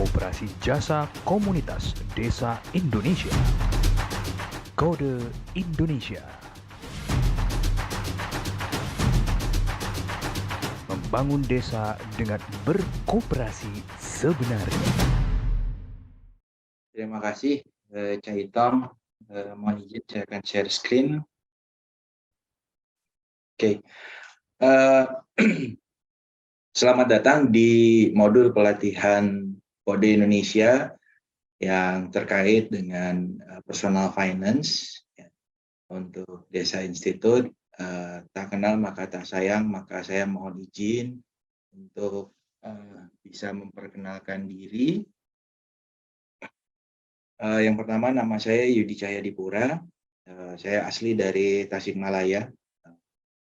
Koperasi Jasa Komunitas Desa Indonesia. Kode Indonesia. Membangun desa dengan berkooperasi sebenarnya. Terima kasih, Cah Hitom. Mohon izin saya akan share screen. Oke. Selamat datang di modul pelatihan Kode Indonesia yang terkait dengan personal finance ya, untuk Desa Institut. Tak kenal maka tak sayang, maka saya mohon izin untuk bisa memperkenalkan diri. Yang pertama, nama saya Yudi Cahyadipura. Saya asli dari Tasikmalaya.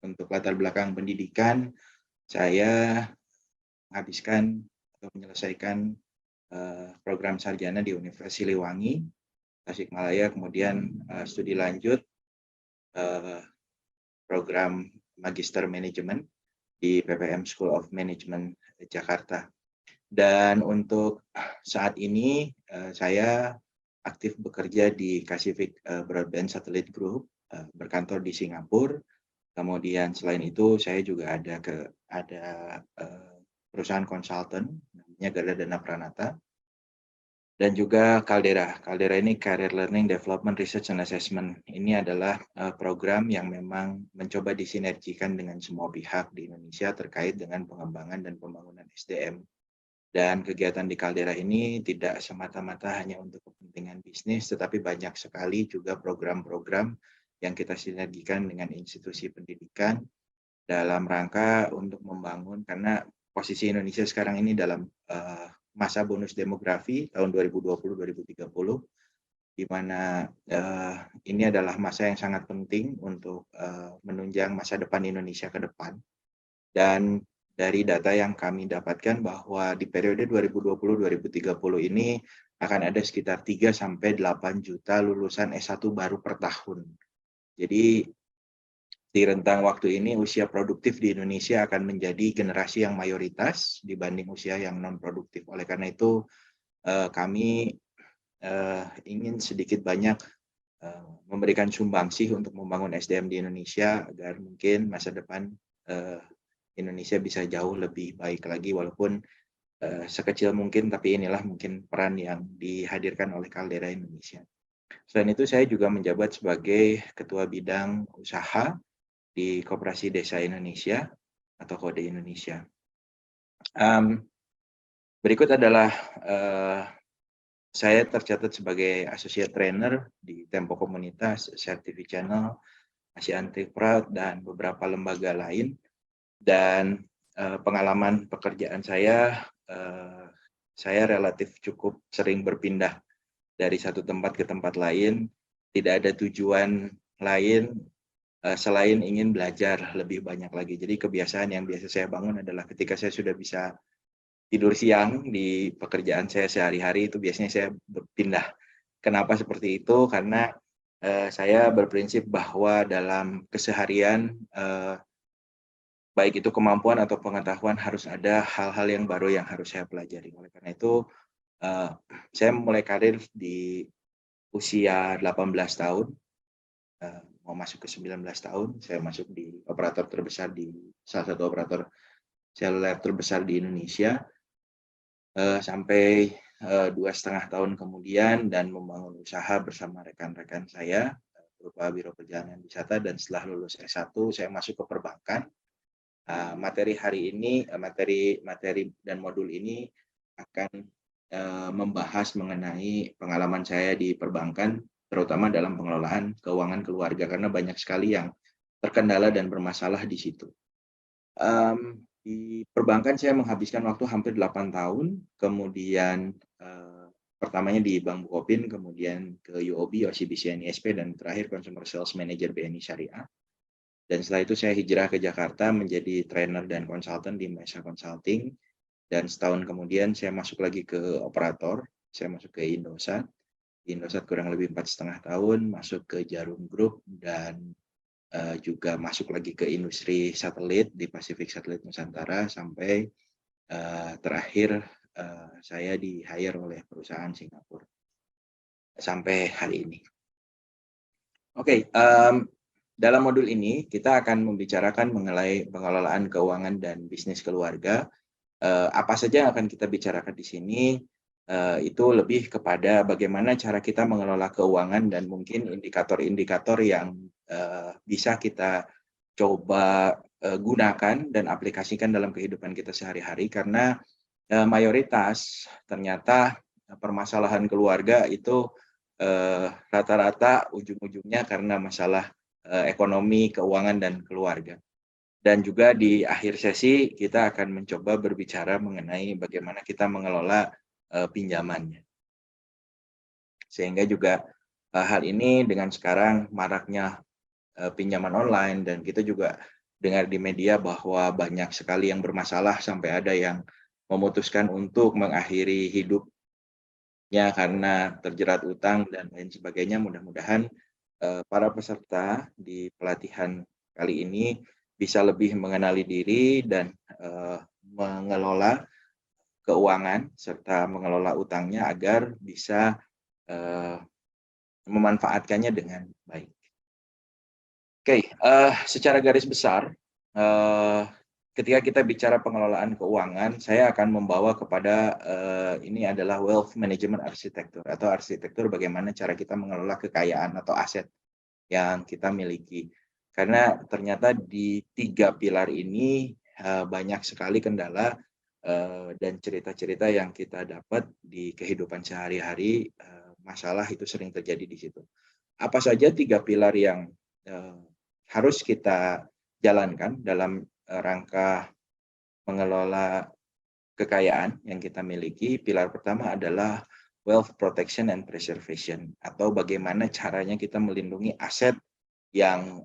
Untuk latar belakang pendidikan, saya menghabiskan atau menyelesaikan program sarjana di Universitas Siliwangi, Tasikmalaya, kemudian studi lanjut program Magister Manajemen di PPM School of Management Jakarta. Dan untuk saat ini saya aktif bekerja di Pacific Broadband Satellite Group, berkantor di Singapura. Kemudian selain itu saya juga ada perusahaan konsultan namanya Garda Dana Pranata, dan juga Caldera. Caldera ini Career Learning Development Research and Assessment. Ini adalah program yang memang mencoba disinergikan dengan semua pihak di Indonesia terkait dengan pengembangan dan pembangunan SDM. Dan kegiatan di Caldera ini tidak semata-mata hanya untuk kepentingan bisnis, tetapi banyak sekali juga program-program yang kita sinergikan dengan institusi pendidikan dalam rangka untuk membangun, karena posisi Indonesia sekarang ini dalam masa bonus demografi tahun 2020-2030, di mana ini adalah masa yang sangat penting untuk menunjang masa depan Indonesia ke depan. Dan dari data yang kami dapatkan bahwa di periode 2020-2030 ini akan ada sekitar 3-8 juta lulusan S1 baru per tahun. Jadi di rentang waktu ini usia produktif di Indonesia akan menjadi generasi yang mayoritas dibanding usia yang non-produktif. Oleh karena itu kami ingin sedikit banyak memberikan sumbangsih untuk membangun SDM di Indonesia agar mungkin masa depan Indonesia bisa jauh lebih baik lagi, walaupun sekecil mungkin, tapi inilah mungkin peran yang dihadirkan oleh Caldera Indonesia. Selain itu saya juga menjabat sebagai Ketua Bidang Usaha di Koperasi Desa Indonesia atau Kode Indonesia. Berikut adalah saya tercatat sebagai Associate Trainer di Tempo Komunitas, Certifi Channel, ASEAN Proud, dan beberapa lembaga lain. Dan pengalaman pekerjaan saya relatif cukup sering berpindah dari satu tempat ke tempat lain. Tidak ada tujuan lain selain ingin belajar lebih banyak lagi. Jadi kebiasaan yang biasa saya bangun adalah ketika saya sudah bisa tidur siang di pekerjaan saya sehari-hari, itu biasanya saya berpindah. Kenapa seperti itu? Karena saya berprinsip bahwa dalam keseharian baik itu kemampuan atau pengetahuan harus ada hal-hal yang baru yang harus saya pelajari. Oleh karena itu, saya memulai karir di usia 18 tahun, mau masuk ke 19 tahun, saya masuk di operator terbesar salah satu operator seluler terbesar di Indonesia, sampai 2,5 tahun kemudian, dan membangun usaha bersama rekan-rekan saya, berupa Biro Perjalanan Wisata, dan setelah lulus S1, saya masuk ke perbankan. Materi hari ini, materi dan modul ini akan membahas mengenai pengalaman saya di perbankan, terutama dalam pengelolaan keuangan keluarga, karena banyak sekali yang terkendala dan bermasalah di situ. Di perbankan saya menghabiskan waktu hampir 8 tahun, kemudian pertamanya di Bank Bukopin, kemudian ke UOB, OCBC, NISP, dan terakhir Consumer Sales Manager BNI Syariah. Dan setelah itu saya hijrah ke Jakarta menjadi trainer dan konsultan di Mesa Consulting. Dan setahun kemudian saya masuk lagi ke operator, saya masuk ke Indosat. Di Indosat kurang lebih 4,5 tahun, masuk ke Jarum Group, dan juga masuk lagi ke industri satelit di Pacific Satellite Nusantara, sampai terakhir saya di-hire oleh perusahaan Singapura sampai hari ini. Oke, dalam modul ini kita akan membicarakan mengenai pengelolaan keuangan dan bisnis keluarga. Apa saja yang akan kita bicarakan di sini, itu lebih kepada bagaimana cara kita mengelola keuangan dan mungkin indikator-indikator yang bisa kita coba gunakan dan aplikasikan dalam kehidupan kita sehari-hari. Karena mayoritas ternyata permasalahan keluarga itu rata-rata ujung-ujungnya karena masalah ekonomi, keuangan, dan keluarga. Dan juga di akhir sesi kita akan mencoba berbicara mengenai bagaimana kita mengelola pinjamannya. Sehingga juga hal ini dengan sekarang maraknya pinjaman online, dan kita juga dengar di media bahwa banyak sekali yang bermasalah sampai ada yang memutuskan untuk mengakhiri hidupnya karena terjerat utang dan lain sebagainya. Mudah-mudahan para peserta di pelatihan kali ini bisa lebih mengenali diri dan mengelola keuangan serta mengelola utangnya agar bisa memanfaatkannya dengan baik. Oke, secara garis besar, ketika kita bicara pengelolaan keuangan, saya akan membawa kepada ini adalah wealth management architecture atau arsitektur bagaimana cara kita mengelola kekayaan atau aset yang kita miliki. Karena ternyata di 3 pilar ini banyak sekali kendala dan cerita-cerita yang kita dapat di kehidupan sehari-hari, masalah itu sering terjadi di situ. Apa saja 3 pilar yang harus kita jalankan dalam rangka mengelola kekayaan yang kita miliki? Pilar pertama adalah wealth protection and preservation, atau bagaimana caranya kita melindungi aset yang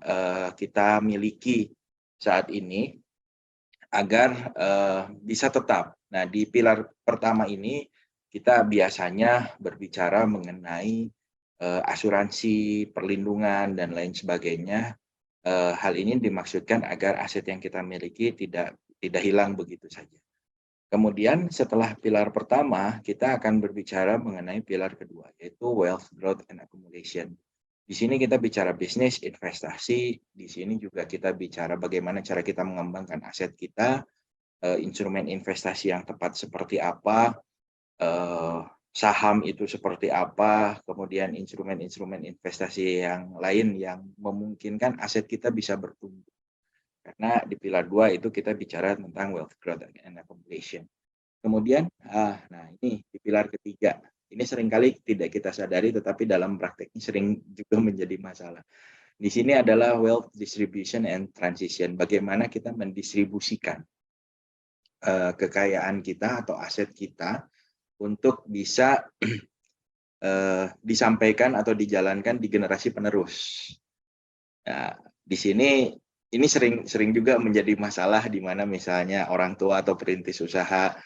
kita miliki saat ini agar bisa tetap. Nah, di pilar pertama ini kita biasanya berbicara mengenai asuransi, perlindungan, dan lain sebagainya. Hal ini dimaksudkan agar aset yang kita miliki tidak hilang begitu saja. Kemudian setelah pilar pertama, kita akan berbicara mengenai pilar kedua, yaitu wealth growth and accumulation. Di sini kita bicara bisnis, investasi. Di sini juga kita bicara bagaimana cara kita mengembangkan aset kita, instrumen investasi yang tepat seperti apa, saham itu seperti apa, kemudian instrumen-instrumen investasi yang lain yang memungkinkan aset kita bisa bertumbuh. Karena di pilar 2 itu kita bicara tentang wealth growth and accumulation. Kemudian, nah ini di pilar ketiga. Ini seringkali tidak kita sadari, tetapi dalam prakteknya sering juga menjadi masalah. Di sini adalah wealth distribution and transition. Bagaimana kita mendistribusikan kekayaan kita atau aset kita untuk bisa disampaikan atau dijalankan di generasi penerus. Nah, di sini ini sering juga menjadi masalah di mana misalnya orang tua atau perintis usaha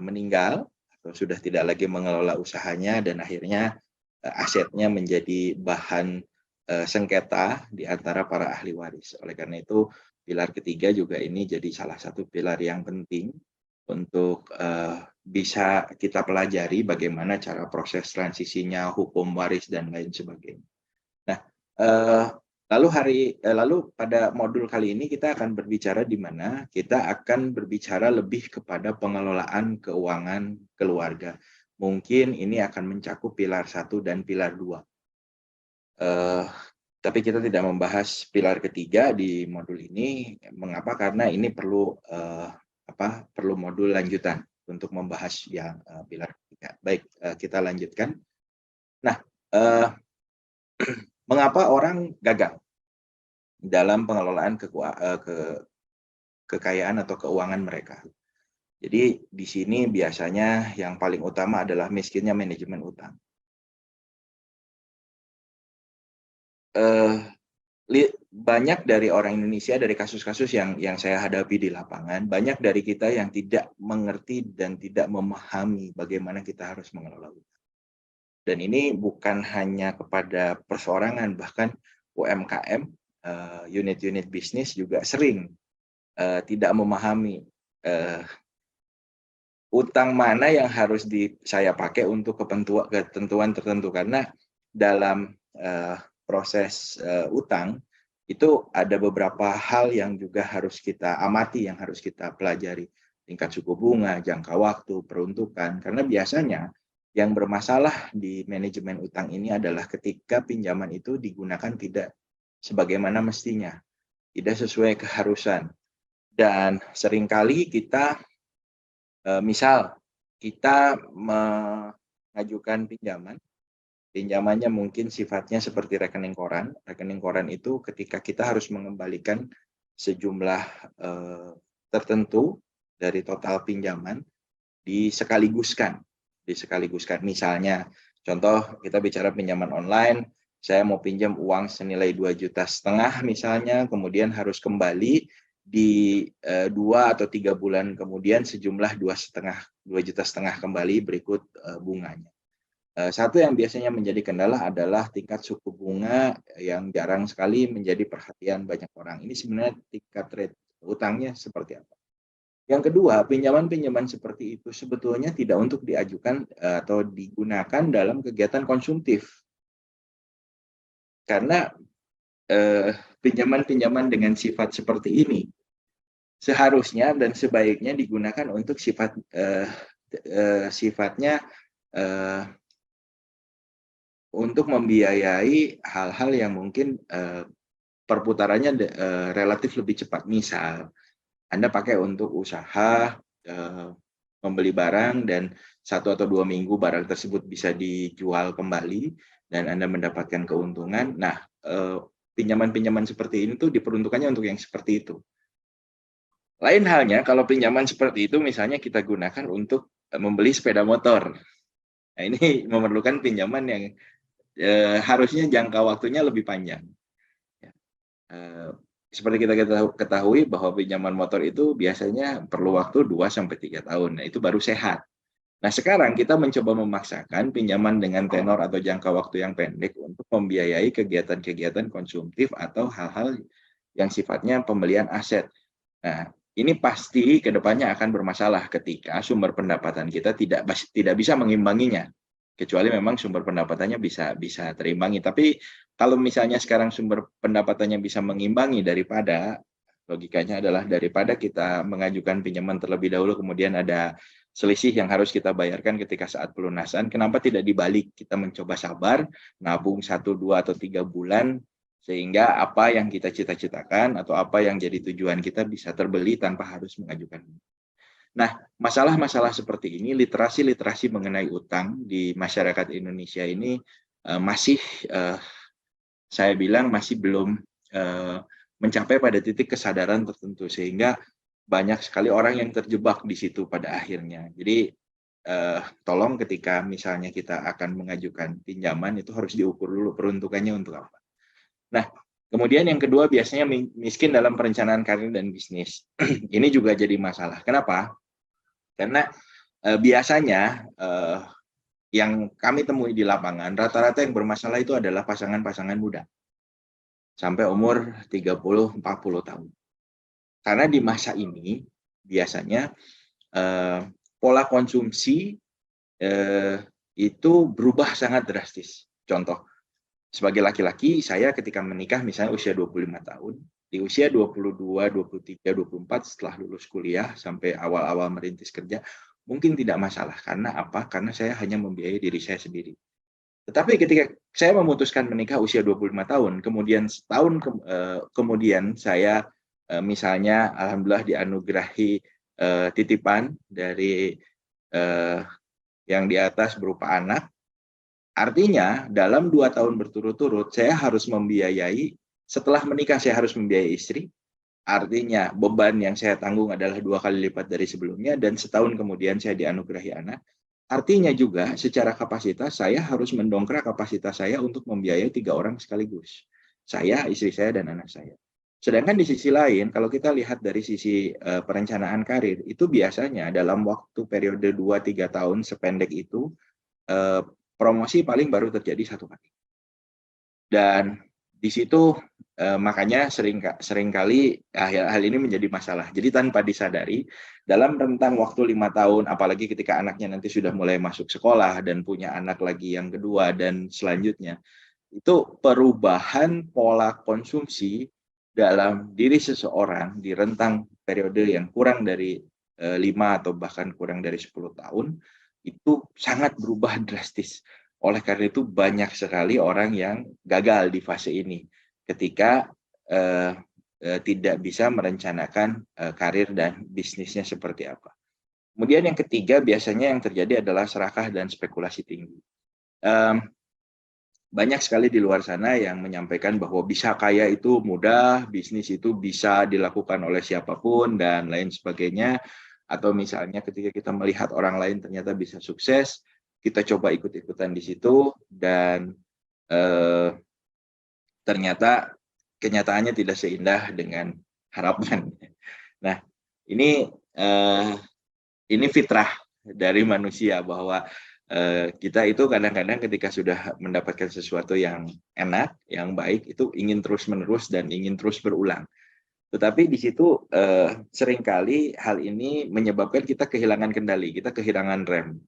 meninggal atau sudah tidak lagi mengelola usahanya, dan akhirnya asetnya menjadi bahan sengketa di antara para ahli waris. Oleh karena itu, pilar ketiga juga ini jadi salah satu pilar yang penting untuk bisa kita pelajari bagaimana cara proses transisinya, hukum waris, dan lain sebagainya. Nah, lalu pada modul kali ini kita akan berbicara di mana kita akan berbicara lebih kepada pengelolaan keuangan keluarga. Mungkin ini akan mencakup pilar 1 dan pilar 2. Tapi kita tidak membahas pilar ketiga di modul ini. Mengapa? Karena ini perlu modul lanjutan untuk membahas yang pilar ketiga. Baik, kita lanjutkan. Nah, mengapa orang gagal dalam pengelolaan kekayaan atau keuangan mereka? Jadi di sini biasanya yang paling utama adalah miskinnya manajemen utang. Banyak dari orang Indonesia, dari kasus-kasus yang saya hadapi di lapangan, banyak dari kita yang tidak mengerti dan tidak memahami bagaimana kita harus mengelola utang. Dan ini bukan hanya kepada perseorangan, bahkan UMKM, unit-unit bisnis juga sering tidak memahami utang mana yang harus saya pakai untuk ketentuan tertentu. Karena dalam proses utang, itu ada beberapa hal yang juga harus kita amati, yang harus kita pelajari. Tingkat suku bunga, jangka waktu, peruntukan. Karena biasanya yang bermasalah di manajemen utang ini adalah ketika pinjaman itu digunakan tidak sebagaimana mestinya, tidak sesuai keharusan. Dan seringkali kita misal kita mengajukan pinjamannya mungkin sifatnya seperti rekening koran. Rekening koran itu ketika kita harus mengembalikan sejumlah tertentu dari total pinjaman disekaligus-kan. Misalnya, contoh kita bicara pinjaman online, saya mau pinjam uang senilai 2,5 juta misalnya, kemudian harus kembali di 2 atau 3 bulan kemudian sejumlah 2,5 juta kembali berikut bunganya. Satu yang biasanya menjadi kendala adalah tingkat suku bunga yang jarang sekali menjadi perhatian banyak orang. Ini sebenarnya tingkat rate utangnya seperti apa. Yang kedua, pinjaman-pinjaman seperti itu sebetulnya tidak untuk diajukan atau digunakan dalam kegiatan konsumtif. Karena pinjaman-pinjaman dengan sifat seperti ini seharusnya dan sebaiknya digunakan untuk sifatnya untuk membiayai hal-hal yang mungkin perputarannya relatif lebih cepat. Misal, Anda pakai untuk usaha, membeli barang, dan 1 atau 2 minggu barang tersebut bisa dijual kembali, dan Anda mendapatkan keuntungan. Nah, pinjaman-pinjaman seperti ini tuh diperuntukannya untuk yang seperti itu. Lain halnya kalau pinjaman seperti itu misalnya kita gunakan untuk membeli sepeda motor. Nah, ini memerlukan pinjaman yang harusnya jangka waktunya lebih panjang. Seperti kita ketahui bahwa pinjaman motor itu biasanya perlu waktu 2-3 tahun. Nah, itu baru sehat. Nah, sekarang kita mencoba memaksakan pinjaman dengan tenor atau jangka waktu yang pendek untuk membiayai kegiatan-kegiatan konsumtif atau hal-hal yang sifatnya pembelian aset. Nah, ini pasti ke depannya akan bermasalah ketika sumber pendapatan kita tidak bisa mengimbanginya. Kecuali memang sumber pendapatannya bisa terimbangi. Tapi kalau misalnya sekarang sumber pendapatannya bisa mengimbangi, logikanya adalah daripada kita mengajukan pinjaman terlebih dahulu kemudian ada selisih yang harus kita bayarkan ketika saat pelunasan, kenapa tidak dibalik? Kita mencoba sabar, nabung 1, 2, atau 3 bulan, sehingga apa yang kita cita-citakan atau apa yang jadi tujuan kita bisa terbeli tanpa harus mengajukan. Nah, masalah-masalah seperti ini, literasi mengenai utang di masyarakat Indonesia ini masih, saya bilang masih belum mencapai pada titik kesadaran tertentu, sehingga banyak sekali orang yang terjebak di situ pada akhirnya. Jadi, tolong ketika misalnya kita akan mengajukan pinjaman, itu harus diukur dulu peruntukannya untuk apa. Nah, kemudian yang kedua biasanya miskin dalam perencanaan karir dan bisnis. Ini juga jadi masalah. Kenapa? Karena biasanya yang kami temui di lapangan, rata-rata yang bermasalah itu adalah pasangan-pasangan muda. Sampai umur 30-40 tahun. Karena di masa ini, biasanya pola konsumsi itu berubah sangat drastis. Contoh, sebagai laki-laki, saya ketika menikah misalnya usia 25 tahun, di usia 22, 23, 24 setelah lulus kuliah sampai awal-awal merintis kerja, mungkin tidak masalah. Karena apa? Karena saya hanya membiayai diri saya sendiri. Tetapi ketika saya memutuskan menikah usia 25 tahun, kemudian setahun kemudian saya misalnya alhamdulillah dianugerahi titipan dari yang di atas berupa anak. Artinya dalam 2 tahun berturut-turut saya harus membiayai, setelah menikah saya harus membiayai istri. Artinya beban yang saya tanggung adalah 2 kali lipat dari sebelumnya, dan setahun kemudian saya dianugerahi anak. Artinya juga secara kapasitas saya harus mendongkrak kapasitas saya untuk membiayai 3 orang sekaligus. Saya, istri saya, dan anak saya. Sedangkan di sisi lain, kalau kita lihat dari sisi perencanaan karir, itu biasanya dalam waktu periode 2-3 tahun sependek itu, promosi paling baru terjadi 1 kali. Dan di situ makanya seringkali hal ini menjadi masalah. Jadi tanpa disadari, dalam rentang waktu 5 tahun, apalagi ketika anaknya nanti sudah mulai masuk sekolah dan punya anak lagi yang kedua dan selanjutnya, itu perubahan pola konsumsi dalam diri seseorang di rentang periode yang kurang dari 5 atau bahkan kurang dari 10 tahun, itu sangat berubah drastis. Oleh karena itu banyak sekali orang yang gagal di fase ini ketika tidak bisa merencanakan karir dan bisnisnya seperti apa. Kemudian yang ketiga biasanya yang terjadi adalah serakah dan spekulasi tinggi. Banyak sekali di luar sana yang menyampaikan bahwa bisa kaya itu mudah, bisnis itu bisa dilakukan oleh siapapun, dan lain sebagainya. Atau misalnya ketika kita melihat orang lain ternyata bisa sukses, kita coba ikut-ikutan di situ, dan ternyata kenyataannya tidak seindah dengan harapan. Nah, ini fitrah dari manusia bahwa kita itu kadang-kadang ketika sudah mendapatkan sesuatu yang enak, yang baik, itu ingin terus-menerus dan ingin terus berulang. Tetapi di situ seringkali hal ini menyebabkan kita kehilangan kendali, kita kehilangan rem.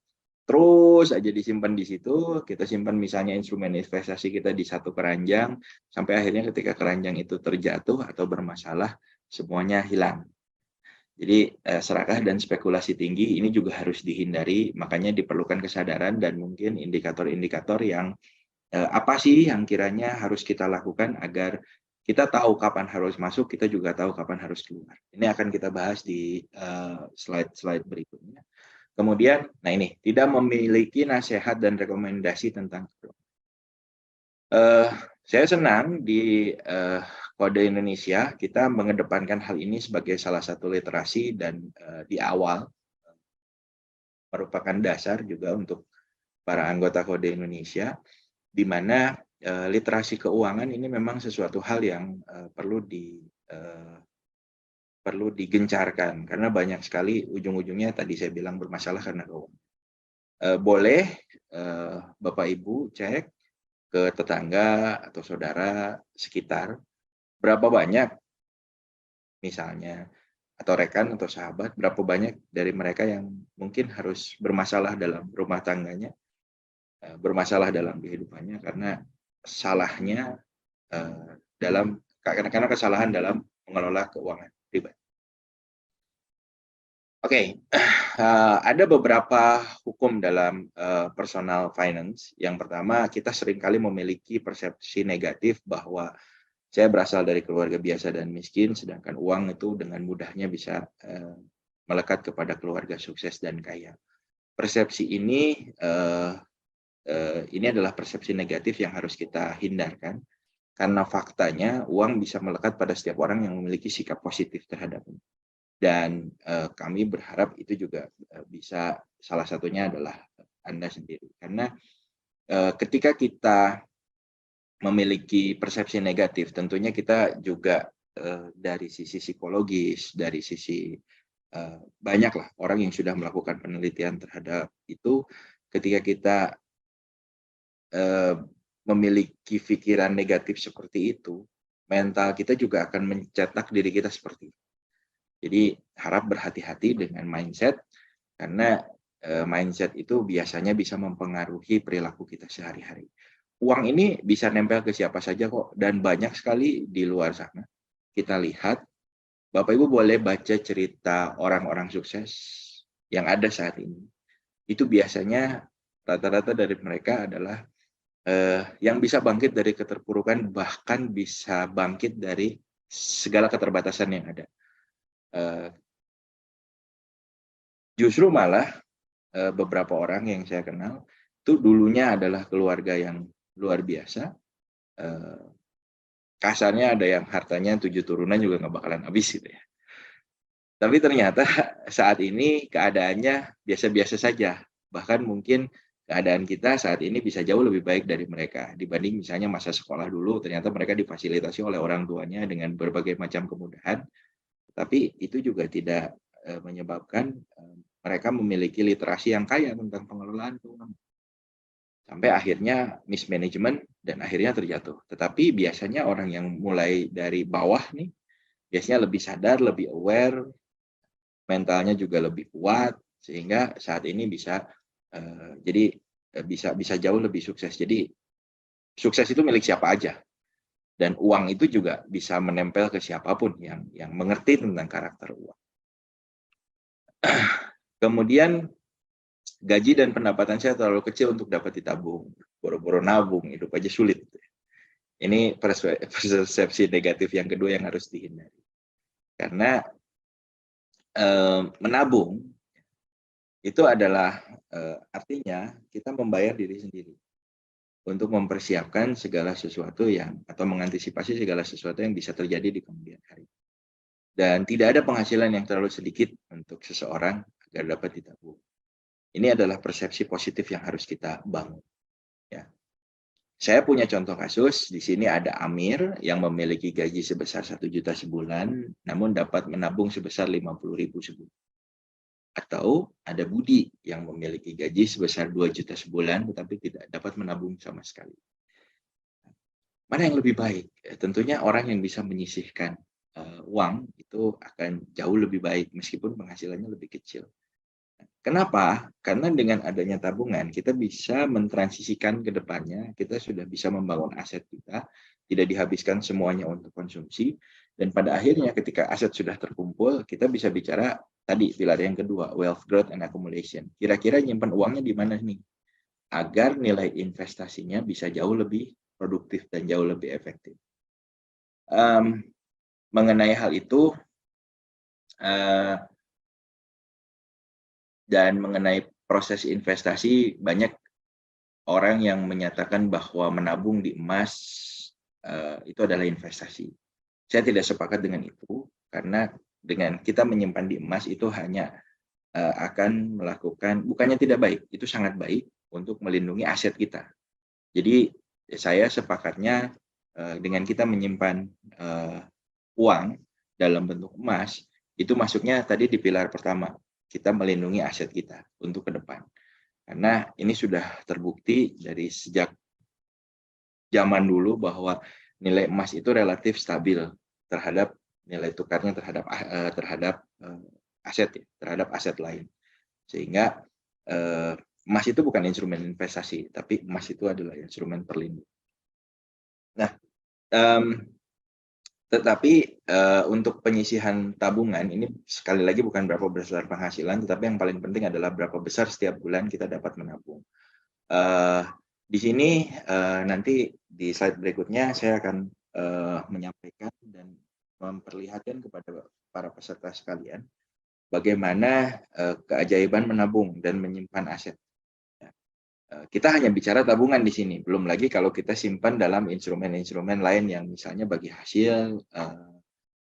Terus aja disimpan di situ, kita simpan misalnya instrumen investasi kita di satu keranjang, sampai akhirnya ketika keranjang itu terjatuh atau bermasalah, semuanya hilang. Jadi serakah dan spekulasi tinggi ini juga harus dihindari, makanya diperlukan kesadaran dan mungkin indikator-indikator yang apa sih yang kiranya harus kita lakukan agar kita tahu kapan harus masuk, kita juga tahu kapan harus keluar. Ini akan kita bahas di slide-slide berikutnya. Kemudian, nah ini, tidak memiliki nasihat dan rekomendasi tentang saya senang di Kode Indonesia kita mengedepankan hal ini sebagai salah satu literasi dan di awal merupakan dasar juga untuk para anggota Kode Indonesia, di mana literasi keuangan ini memang sesuatu hal yang perlu digencarkan karena banyak sekali ujung-ujungnya tadi saya bilang bermasalah karena keuangan. Boleh Bapak Ibu cek ke tetangga atau saudara sekitar berapa banyak misalnya, atau rekan atau sahabat, berapa banyak dari mereka yang mungkin harus bermasalah dalam rumah tangganya, bermasalah dalam kehidupannya karena salahnya karena kesalahan dalam mengelola keuangan pribadi. Oke, ada beberapa hukum dalam personal finance. Yang pertama, kita seringkali memiliki persepsi negatif bahwa saya berasal dari keluarga biasa dan miskin, sedangkan uang itu dengan mudahnya bisa melekat kepada keluarga sukses dan kaya. Persepsi ini adalah persepsi negatif yang harus kita hindarkan, karena faktanya uang bisa melekat pada setiap orang yang memiliki sikap positif terhadapnya. Dan kami berharap itu juga bisa, salah satunya adalah Anda sendiri. Karena ketika kita memiliki persepsi negatif, tentunya kita juga dari sisi psikologis, dari sisi banyaklah orang yang sudah melakukan penelitian terhadap itu, ketika kita memiliki pikiran negatif seperti itu, mental kita juga akan mencetak diri kita seperti itu. Jadi harap berhati-hati dengan mindset, karena mindset itu biasanya bisa mempengaruhi perilaku kita sehari-hari. Uang ini bisa nempel ke siapa saja kok, dan banyak sekali di luar sana. Kita lihat, Bapak Ibu boleh baca cerita orang-orang sukses yang ada saat ini. Itu biasanya rata-rata dari mereka adalah yang bisa bangkit dari keterpurukan, bahkan bisa bangkit dari segala keterbatasan yang ada. Justru malah beberapa orang yang saya kenal itu dulunya adalah keluarga yang luar biasa, kasarnya ada yang hartanya 7 turunan juga nggak bakalan habis gitu ya. Tapi ternyata saat ini keadaannya biasa-biasa saja, bahkan mungkin keadaan kita saat ini bisa jauh lebih baik dari mereka dibanding misalnya masa sekolah dulu, ternyata mereka difasilitasi oleh orang tuanya dengan berbagai macam kemudahan, tapi itu juga tidak menyebabkan mereka memiliki literasi yang kaya tentang pengelolaan keuangan. Sampai akhirnya mismanagement dan akhirnya terjatuh. Tetapi biasanya orang yang mulai dari bawah nih, biasanya lebih sadar, lebih aware, mentalnya juga lebih kuat, sehingga saat ini bisa jadi bisa bisa jauh lebih sukses. Jadi sukses itu milik siapa aja, dan uang itu juga bisa menempel ke siapapun yang mengerti tentang karakter uang. Kemudian gaji dan pendapatan saya terlalu kecil untuk dapat ditabung. Boro-boro nabung, hidup aja sulit. Ini persepsi negatif yang kedua yang harus dihindari. Karena menabung itu adalah artinya kita membayar diri sendiri untuk mempersiapkan segala sesuatu atau mengantisipasi segala sesuatu yang bisa terjadi di kemudian hari. Dan tidak ada penghasilan yang terlalu sedikit untuk seseorang agar dapat ditabung. Ini adalah persepsi positif yang harus kita bangun. Ya. Saya punya contoh kasus, di sini ada Amir yang memiliki gaji sebesar 1 juta sebulan, namun dapat menabung sebesar 50.000 sebulan. Atau ada Budi yang memiliki gaji sebesar 2 juta sebulan, tetapi tidak dapat menabung sama sekali. Mana yang lebih baik? Tentunya orang yang bisa menyisihkan uang itu akan jauh lebih baik, meskipun penghasilannya lebih kecil. Kenapa? Karena dengan adanya tabungan, kita bisa mentransisikan ke depannya, kita sudah bisa membangun aset kita, tidak dihabiskan semuanya untuk konsumsi, dan pada akhirnya ketika aset sudah terkumpul, kita bisa bicara tadi, pilar yang kedua, wealth growth and accumulation. Kira-kira nyimpan uangnya di mana nih? Agar nilai investasinya bisa jauh lebih produktif dan jauh lebih efektif. Mengenai hal itu, dan mengenai proses investasi, banyak orang yang menyatakan bahwa menabung di emas itu adalah investasi. Saya tidak sepakat dengan itu, karena dengan kita menyimpan di emas itu hanya akan melakukan, bukannya tidak baik, itu sangat baik untuk melindungi aset kita. Jadi saya sepakatnya dengan kita menyimpan uang dalam bentuk emas, itu masuknya tadi di pilar pertama, kita melindungi aset kita untuk ke depan. Karena ini sudah terbukti dari sejak zaman dulu bahwa nilai emas itu relatif stabil terhadap nilai tukarnya terhadap aset, terhadap aset lain. Sehingga emas itu bukan instrumen investasi, tapi emas itu adalah instrumen perlindungan. Nah, tetapi untuk penyisihan tabungan ini sekali lagi bukan berapa besar penghasilan, tetapi yang paling penting adalah berapa besar setiap bulan kita dapat menabung. Di sini nanti di slide berikutnya saya akan menyampaikan dan memperlihatkan kepada para peserta sekalian bagaimana keajaiban menabung dan menyimpan aset. Kita hanya bicara tabungan di sini, belum lagi kalau kita simpan dalam instrumen-instrumen lain yang misalnya bagi hasil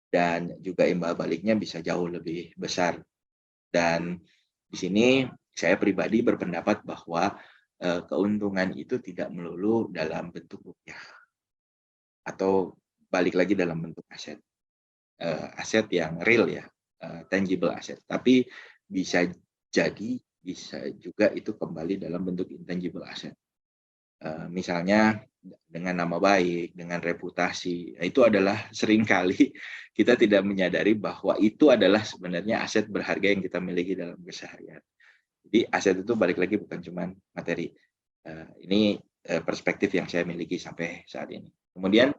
dan juga imbal baliknya bisa jauh lebih besar. Dan di sini saya pribadi berpendapat bahwa keuntungan itu tidak melulu dalam bentuk rupiah atau balik lagi dalam bentuk aset, aset yang real ya, tangible aset. Tapi bisa juga itu kembali dalam bentuk intangible asset. Misalnya dengan nama baik, dengan reputasi, itu adalah seringkali kita tidak menyadari bahwa itu adalah sebenarnya aset berharga yang kita miliki dalam keseharian. Jadi aset itu balik lagi bukan cuma materi. Ini perspektif yang saya miliki sampai saat ini. Kemudian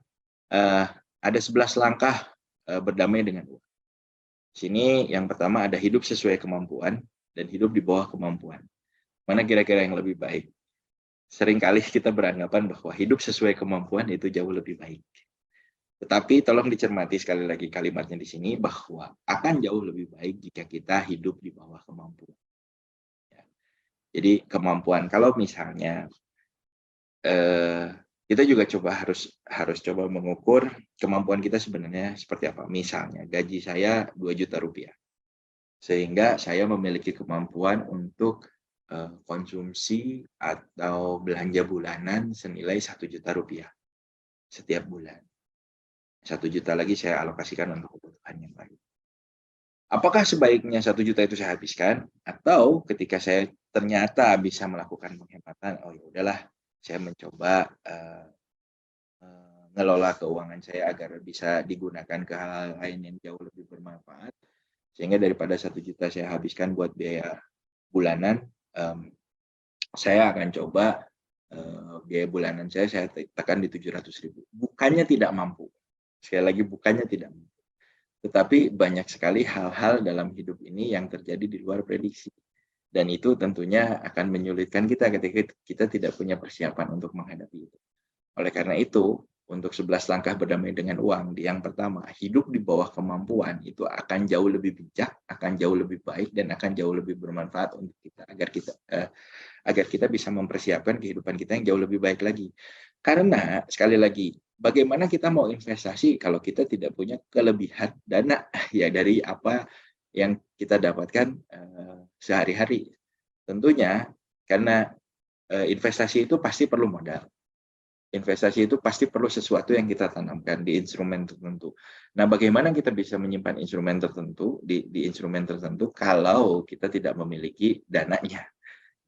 ada 11 langkah berdamai dengan uang. Sini yang pertama ada hidup sesuai kemampuan dan hidup di bawah kemampuan. Mana kira-kira yang lebih baik? Seringkali kita beranggapan bahwa hidup sesuai kemampuan itu jauh lebih baik. Tetapi tolong dicermati sekali lagi kalimatnya di sini bahwa akan jauh lebih baik jika kita hidup di bawah kemampuan. Ya. Jadi kemampuan, kalau misalnya kita juga harus coba mengukur kemampuan kita sebenarnya seperti apa. Misalnya gaji saya 2 juta rupiah. Sehingga saya memiliki kemampuan untuk konsumsi atau belanja bulanan senilai 1 juta rupiah setiap bulan. 1 juta lagi saya alokasikan untuk kebutuhan yang lain. Apakah sebaiknya 1 juta itu saya habiskan, atau ketika saya ternyata bisa melakukan penghematan, oh ya udahlah, saya mencoba ngelola keuangan saya agar bisa digunakan ke hal lain yang jauh lebih bermanfaat. Sehingga daripada 1 juta saya habiskan buat biaya bulanan, saya akan coba biaya bulanan saya tekan di 700.000. Bukannya tidak mampu, sekali lagi bukannya tidak mampu. Tetapi banyak sekali hal-hal dalam hidup ini yang terjadi di luar prediksi. Dan itu tentunya akan menyulitkan kita ketika kita tidak punya persiapan untuk menghadapi itu. Oleh karena itu, untuk 11 langkah berdamai dengan uang, yang pertama, hidup di bawah kemampuan itu akan jauh lebih bijak, akan jauh lebih baik, dan akan jauh lebih bermanfaat untuk kita agar kita bisa mempersiapkan kehidupan kita yang jauh lebih baik lagi. Karena sekali lagi, bagaimana kita mau investasi kalau kita tidak punya kelebihan dana ya dari apa yang kita dapatkan sehari-hari. Tentunya karena investasi itu pasti perlu modal. Investasi itu pasti perlu sesuatu yang kita tanamkan di instrumen tertentu. Nah, bagaimana kita bisa menyimpan instrumen tertentu di instrumen tertentu kalau kita tidak memiliki dananya?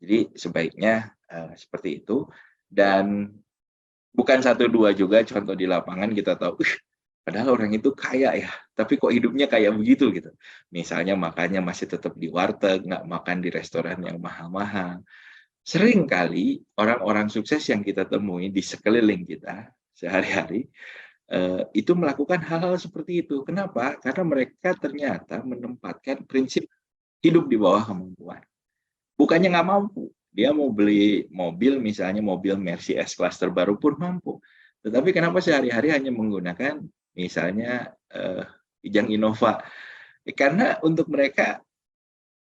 Jadi sebaiknya seperti itu. Dan bukan 1-2 juga contoh di lapangan kita tahu, padahal orang itu kaya ya, tapi kok hidupnya kayak begitu gitu. Misalnya makannya masih tetap di warteg, nggak makan di restoran yang mahal-mahal. Sering kali orang-orang sukses yang kita temui di sekeliling kita sehari-hari, itu melakukan hal-hal seperti itu. Kenapa? Karena mereka ternyata menempatkan prinsip hidup di bawah kemampuan. Bukannya nggak mampu, dia mau beli mobil, misalnya mobil Mercy S-Class terbaru pun mampu. Tetapi kenapa sehari-hari hanya menggunakan misalnya Kijang Innova? Karena untuk mereka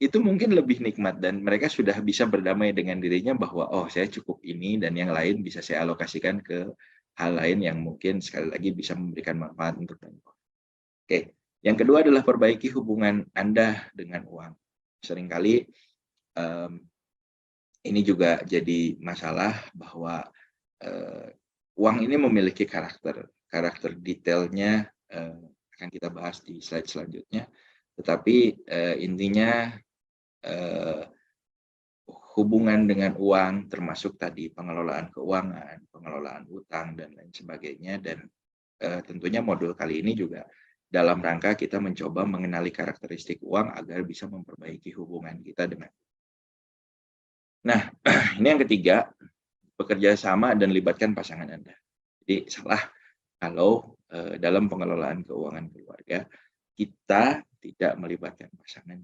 itu mungkin lebih nikmat dan mereka sudah bisa berdamai dengan dirinya bahwa oh saya cukup ini dan yang lain bisa saya alokasikan ke hal lain yang mungkin sekali lagi bisa memberikan manfaat untuk banyak orang. Oke, yang kedua adalah perbaiki hubungan Anda dengan uang. Seringkali ini juga jadi masalah bahwa uang ini memiliki karakter detailnya akan kita bahas di slide selanjutnya. Tetapi intinya hubungan dengan uang termasuk tadi pengelolaan keuangan, pengelolaan utang dan lain sebagainya, dan tentunya modul kali ini juga dalam rangka kita mencoba mengenali karakteristik uang agar bisa memperbaiki hubungan kita dengan. Nah, ini yang ketiga, bekerja sama dan libatkan pasangan Anda. Jadi salah kalau dalam pengelolaan keuangan keluarga kita tidak melibatkan pasangan.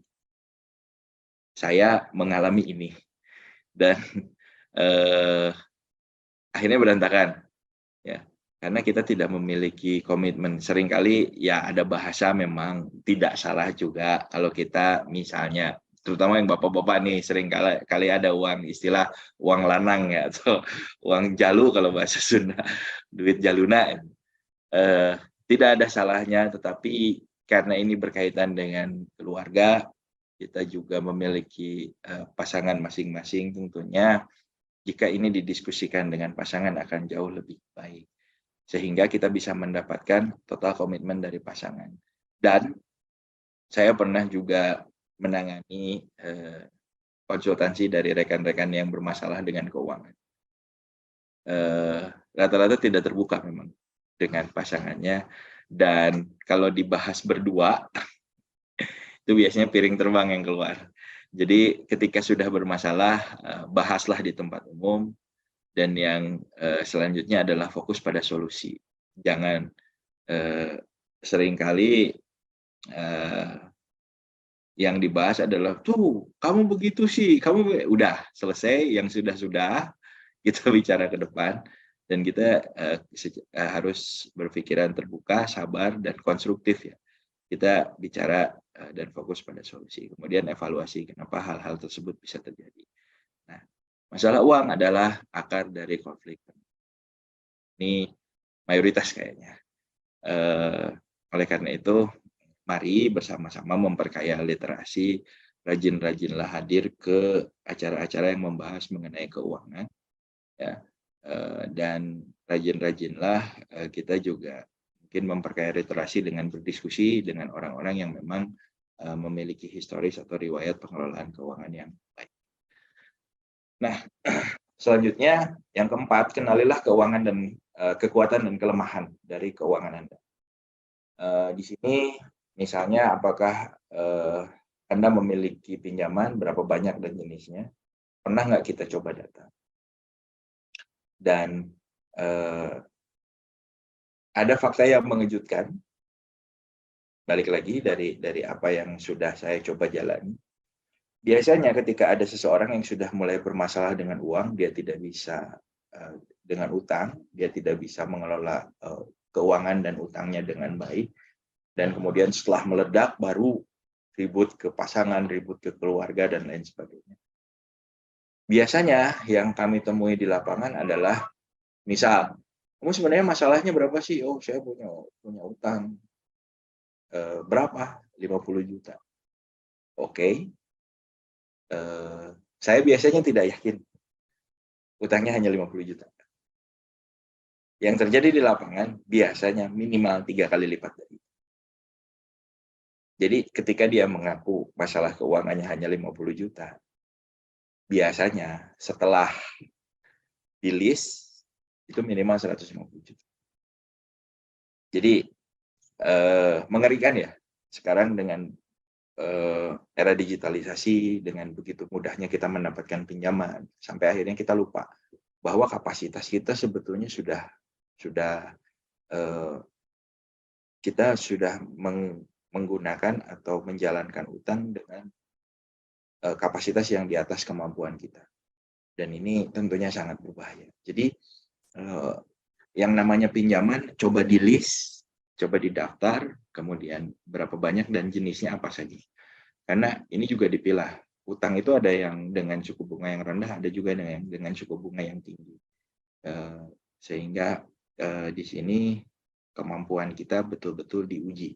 Saya mengalami ini dan akhirnya berantakan, ya, karena kita tidak memiliki komitmen. Seringkali ya ada bahasa memang tidak salah juga kalau kita misalnya, terutama yang bapak-bapak nih kali ada istilah uang lanang ya, atau uang jalu kalau bahasa Sunda, duit jaluna. Tidak ada salahnya, tetapi karena ini berkaitan dengan keluarga, kita juga memiliki pasangan masing-masing, tentunya jika ini didiskusikan dengan pasangan akan jauh lebih baik. Sehingga kita bisa mendapatkan total komitmen dari pasangan. Dan saya pernah juga menangani konsultansi dari rekan-rekan yang bermasalah dengan keuangan. Rata-rata tidak terbuka memang dengan pasangannya. Dan kalau dibahas berdua, itu biasanya piring terbang yang keluar. Jadi ketika sudah bermasalah, bahaslah di tempat umum, dan yang selanjutnya adalah fokus pada solusi. Jangan seringkali yang dibahas adalah, tuh kamu begitu sih, kamu udah selesai, yang sudah-sudah kita bicara ke depan, dan kita harus berpikiran terbuka, sabar, dan konstruktif ya. Kita bicara dan fokus pada solusi. Kemudian evaluasi kenapa hal-hal tersebut bisa terjadi. Nah, masalah uang adalah akar dari konflik. Ini mayoritas kayaknya. Oleh karena itu, mari bersama-sama memperkaya literasi, rajin-rajinlah hadir ke acara-acara yang membahas mengenai keuangan, ya. Dan rajin-rajinlah kita juga mungkin memperkaya literasi dengan berdiskusi dengan orang-orang yang memang memiliki historis atau riwayat pengelolaan keuangan yang baik. Nah, selanjutnya Yang keempat, kenalilah keuangan dan kekuatan dan kelemahan dari keuangan Anda. Di sini misalnya apakah Anda memiliki pinjaman, berapa banyak dan jenisnya, pernah nggak kita coba data. Dan ada fakta yang mengejutkan, balik lagi dari apa yang sudah saya coba jalani. Biasanya ketika ada seseorang yang sudah mulai bermasalah dengan uang, dia tidak bisa dengan utang, dia tidak bisa mengelola keuangan dan utangnya dengan baik, dan kemudian setelah meledak baru ribut ke pasangan, ribut ke keluarga, dan lain sebagainya. Biasanya yang kami temui di lapangan adalah, misal, kamu sebenarnya masalahnya berapa sih? Oh, saya punya utang. Berapa? 50 juta. Oke. Saya biasanya tidak yakin utangnya hanya 50 juta. Yang terjadi di lapangan biasanya minimal 3 kali lipat dari itu. Jadi ketika dia mengaku masalah keuangannya hanya 50 juta, biasanya setelah di list itu minimal 150 juta. Jadi mengerikan ya, sekarang dengan era digitalisasi, dengan begitu mudahnya kita mendapatkan pinjaman, sampai akhirnya kita lupa bahwa kapasitas kita sebetulnya kita sudah menggunakan atau menjalankan utang dengan kapasitas yang di atas kemampuan kita. Dan ini tentunya sangat berbahaya. Jadi yang namanya pinjaman coba di list, coba didaftar, kemudian berapa banyak dan jenisnya apa saja. Karena ini juga dipilah. Utang itu ada yang dengan suku bunga yang rendah, ada juga dengan suku bunga yang tinggi. Sehingga di sini kemampuan kita betul-betul diuji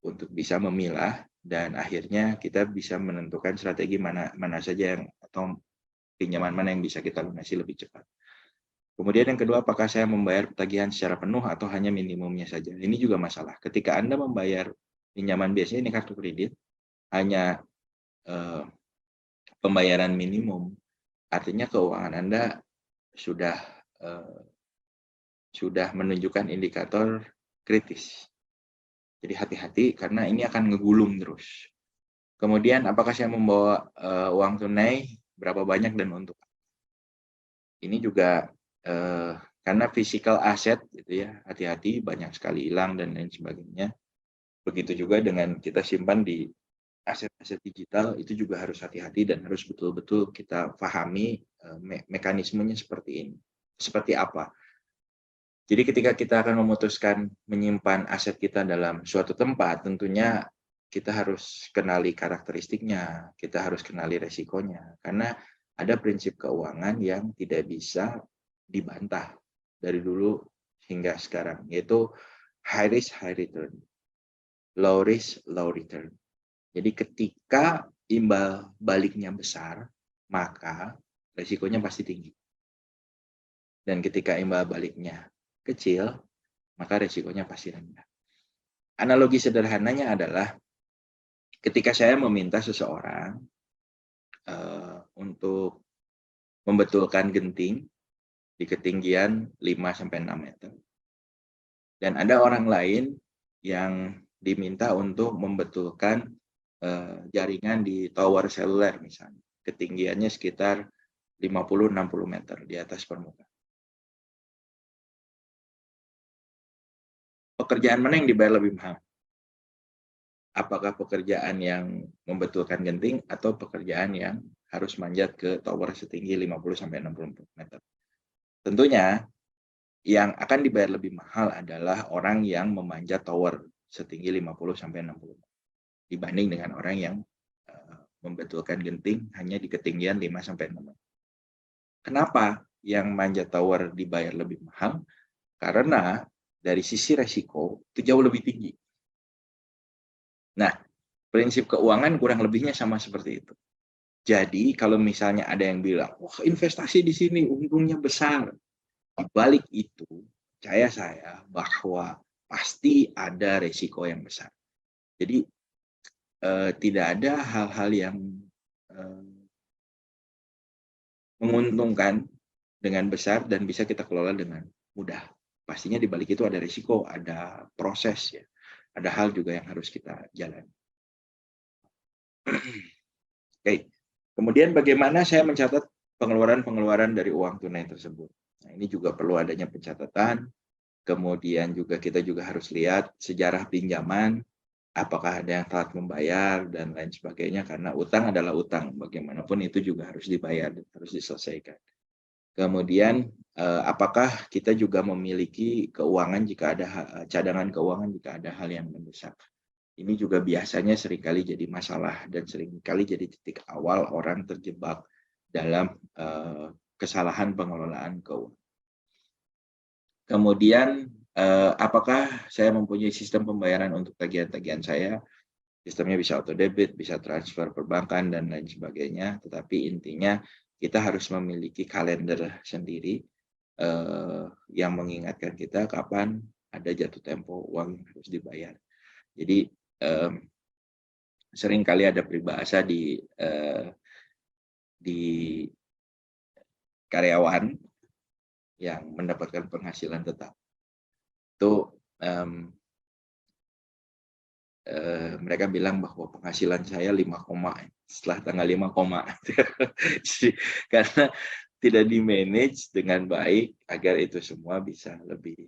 untuk bisa memilah, dan akhirnya kita bisa menentukan strategi mana saja yang, atau pinjaman mana yang bisa kita lunasi lebih cepat. Kemudian yang kedua, apakah saya membayar tagihan secara penuh atau hanya minimumnya saja? Ini juga masalah. Ketika Anda membayar pinjaman, biasanya ini kartu kredit, hanya pembayaran minimum, artinya keuangan Anda sudah menunjukkan indikator kritis. Jadi hati-hati karena ini akan ngegulung terus. Kemudian apakah saya membawa uang tunai, berapa banyak dan untuk apa? Ini juga karena physical asset gitu ya, hati-hati, banyak sekali hilang dan lain sebagainya. Begitu juga dengan kita simpan di aset-aset digital, itu juga harus hati-hati dan harus betul-betul kita pahami mekanismenya seperti ini. Seperti apa? Jadi ketika kita akan memutuskan menyimpan aset kita dalam suatu tempat, tentunya kita harus kenali karakteristiknya, kita harus kenali resikonya. Karena ada prinsip keuangan yang tidak bisa dibantah dari dulu hingga sekarang, yaitu high risk, high return. Low risk, low return. Jadi ketika imbal baliknya besar, maka resikonya pasti tinggi. Dan ketika imbal baliknya kecil, maka resikonya pasti rendah. Analogi sederhananya adalah ketika saya meminta seseorang untuk membetulkan genting di ketinggian 5-6 meter. Dan ada orang lain yang diminta untuk membetulkan jaringan di tower seluler misalnya. Ketinggiannya sekitar 50-60 meter di atas permukaan. Pekerjaan mana yang dibayar lebih mahal? Apakah pekerjaan yang membetulkan genting atau pekerjaan yang harus manjat ke tower setinggi 50-60 meter? Tentunya yang akan dibayar lebih mahal adalah orang yang memanjat tower setinggi 50-60 meter dibanding dengan orang yang membetulkan genting hanya di ketinggian 5-6 meter. Kenapa yang manjat tower dibayar lebih mahal? Karena dari sisi resiko itu jauh lebih tinggi. Nah, prinsip keuangan kurang lebihnya sama seperti itu. Jadi kalau misalnya ada yang bilang, wah investasi di sini untungnya besar. Di balik itu, percaya saya bahwa pasti ada resiko yang besar. Jadi tidak ada hal-hal yang menguntungkan dengan besar dan bisa kita kelola dengan mudah. Pastinya di balik itu ada risiko, ada proses ya, ada hal juga yang harus kita jalani. Oke. Kemudian bagaimana saya mencatat pengeluaran-pengeluaran dari uang tunai tersebut. Nah, ini juga perlu adanya pencatatan. Kemudian juga kita juga harus lihat sejarah pinjaman, apakah ada yang telat membayar dan lain sebagainya, karena utang adalah utang. Bagaimanapun itu juga harus dibayar dan harus diselesaikan. Kemudian apakah kita juga memiliki keuangan jika ada cadangan keuangan jika ada hal yang mendesak. Ini juga biasanya seringkali jadi masalah dan seringkali jadi titik awal orang terjebak dalam kesalahan pengelolaan keuangan. Kemudian apakah saya mempunyai sistem pembayaran untuk tagihan-tagihan saya? Sistemnya bisa auto debit, bisa transfer perbankan dan lain sebagainya. Tetapi intinya kita harus memiliki kalender sendiri yang mengingatkan kita kapan ada jatuh tempo uang yang harus dibayar. Jadi sering kali ada peribahasa di karyawan yang mendapatkan penghasilan tetap. Itu mereka bilang bahwa penghasilan saya 5, setelah tanggal 5, karena tidak di-manage dengan baik agar itu semua bisa lebih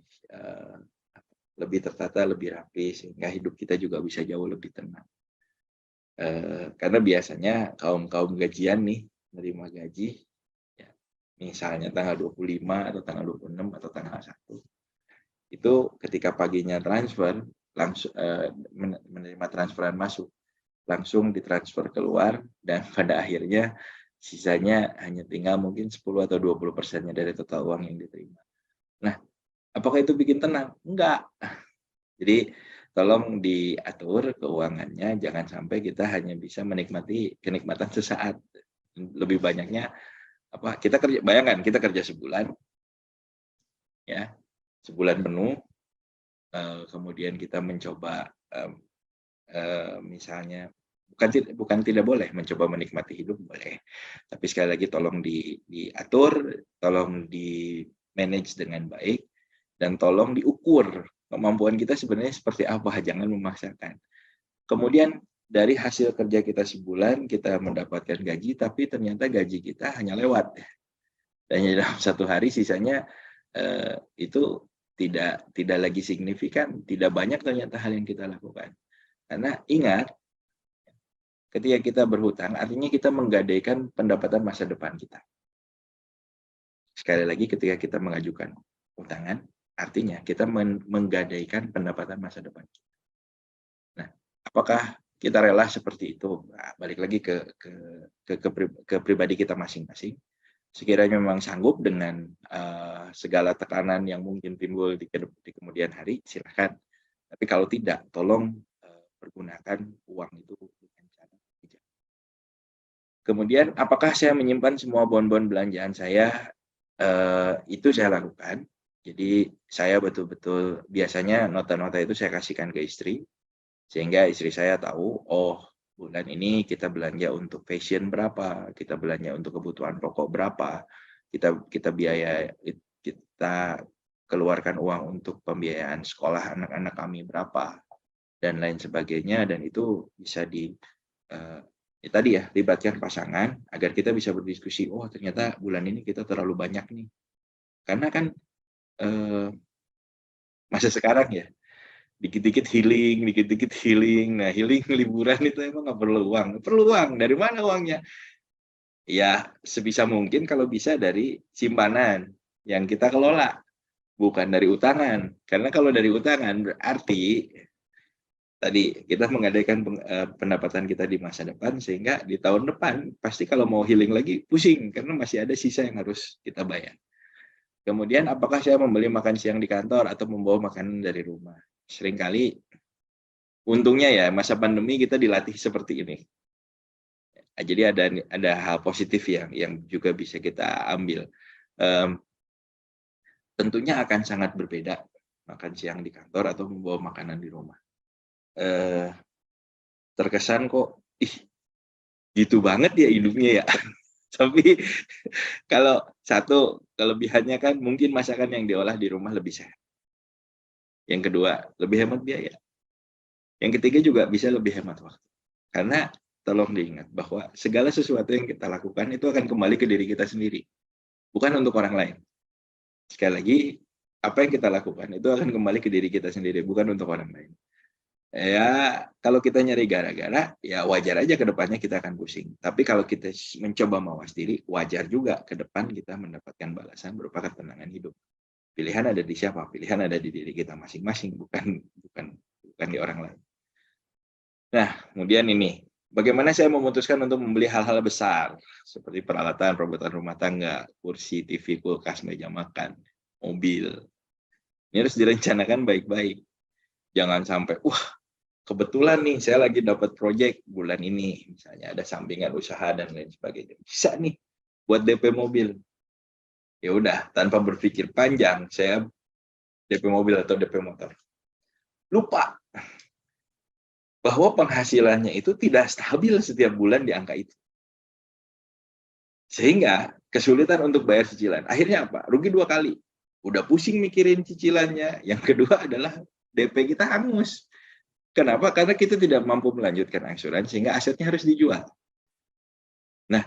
tertata, lebih rapi, sehingga hidup kita juga bisa jauh lebih tenang. Karena biasanya kaum gajian nih, menerima gaji, ya, misalnya tanggal 25 atau tanggal 26 atau tanggal 1, itu ketika paginya transfer, langsung menerima transferan masuk, langsung ditransfer keluar, dan pada akhirnya sisanya hanya tinggal mungkin 10 atau 20%-nya dari total uang yang diterima. Nah, apakah itu bikin tenang? Enggak. Jadi tolong diatur keuangannya, jangan sampai kita hanya bisa menikmati kenikmatan sesaat. Lebih banyaknya kita kerja, bayangkan kita kerja sebulan, ya, sebulan penuh, kemudian kita mencoba misalnya bukan tidak boleh mencoba menikmati hidup, boleh, tapi sekali lagi tolong diatur, tolong di manage dengan baik, dan tolong diukur kemampuan kita sebenarnya seperti apa, jangan memaksakan. Kemudian dari hasil kerja kita sebulan kita mendapatkan gaji, tapi ternyata gaji kita hanya lewat, dan dalam satu hari sisanya itu tidak lagi signifikan, tidak banyak ternyata hal yang kita lakukan. Karena ingat, ketika kita berhutang, artinya kita menggadaikan pendapatan masa depan kita. Sekali lagi, ketika kita mengajukan utangan, artinya kita menggadaikan pendapatan masa depan kita. Nah, apakah kita rela seperti itu? Nah, balik lagi ke pribadi kita masing-masing. Sekiranya memang sanggup dengan segala tekanan yang mungkin timbul di kemudian hari, silakan. Tapi kalau tidak, tolong pergunakan uang itu dengan cara bijak. Kemudian, apakah saya menyimpan semua bon-bon belanjaan saya? Itu saya lakukan. Jadi saya betul-betul biasanya nota-nota itu saya kasihkan ke istri, sehingga istri saya tahu, oh bulan ini kita belanja untuk fashion berapa, kita belanja untuk kebutuhan pokok berapa, kita keluarkan uang untuk pembiayaan sekolah anak-anak kami berapa, dan lain sebagainya. Dan itu bisa tadi ya, libatkan pasangan agar kita bisa berdiskusi, oh ternyata bulan ini kita terlalu banyak nih. Karena kan masa sekarang ya, dikit-dikit healing. Nah, healing liburan itu emang nggak perlu uang. Perlu uang. Dari mana uangnya? Ya, sebisa mungkin kalau bisa dari simpanan yang kita kelola, bukan dari utangan. Karena kalau dari utangan berarti tadi kita menggadaikan pendapatan kita di masa depan, sehingga di tahun depan pasti kalau mau healing lagi pusing karena masih ada sisa yang harus kita bayar. Kemudian, apakah saya membeli makan siang di kantor atau membawa makanan dari rumah? Seringkali, untungnya ya masa pandemi kita dilatih seperti ini. Jadi ada hal positif yang juga bisa kita ambil. Tentunya akan sangat berbeda makan siang di kantor atau membawa makanan di rumah. Terkesan kok, gitu banget ya hidupnya ya. Tapi kalau satu kelebihannya kan mungkin masakan yang diolah di rumah lebih sehat. Yang kedua, lebih hemat biaya. Yang ketiga juga bisa lebih hemat waktu. Karena tolong diingat bahwa segala sesuatu yang kita lakukan itu akan kembali ke diri kita sendiri, bukan untuk orang lain. Sekali lagi, apa yang kita lakukan itu akan kembali ke diri kita sendiri, bukan untuk orang lain. Ya, kalau kita nyari gara-gara, ya wajar aja ke depannya kita akan pusing. Tapi kalau kita mencoba mawas diri, wajar juga ke depan kita mendapatkan balasan berupa ketenangan hidup. Pilihan ada di siapa? Pilihan ada di diri kita masing-masing, bukan di orang lain. Nah, kemudian ini, bagaimana saya memutuskan untuk membeli hal-hal besar seperti peralatan, perawatan rumah tangga, kursi, TV, kulkas, meja makan, mobil. Ini harus direncanakan baik-baik. Jangan sampai, wah, kebetulan nih saya lagi dapat proyek bulan ini, misalnya ada sampingan usaha dan lain sebagainya. Bisa nih buat DP mobil. Ya udah, tanpa berpikir panjang, saya DP mobil atau DP motor. Lupa bahwa penghasilannya itu tidak stabil setiap bulan di angka itu. Sehingga kesulitan untuk bayar cicilan. Akhirnya apa? Rugi 2 kali. Udah pusing mikirin cicilannya. Yang kedua adalah DP kita hangus. Kenapa? Karena kita tidak mampu melanjutkan angsuran sehingga asetnya harus dijual. Nah,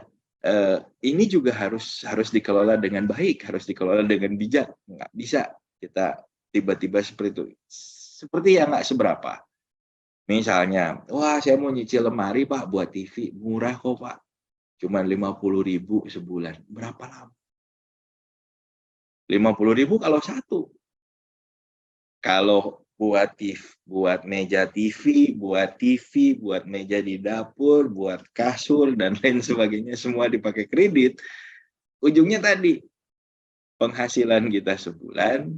ini juga harus dikelola dengan baik, harus dikelola dengan bijak. Nggak bisa kita tiba-tiba seperti itu. Seperti yang nggak seberapa. Misalnya, wah saya mau nyicil lemari Pak buat TV, murah kok Pak. Cuma 50.000 sebulan. Berapa lama? 50.000 kalau satu. Kalau buat TV, buat meja TV, buat meja di dapur, buat kasur, dan lain sebagainya, semua dipakai kredit. Ujungnya tadi, penghasilan kita sebulan,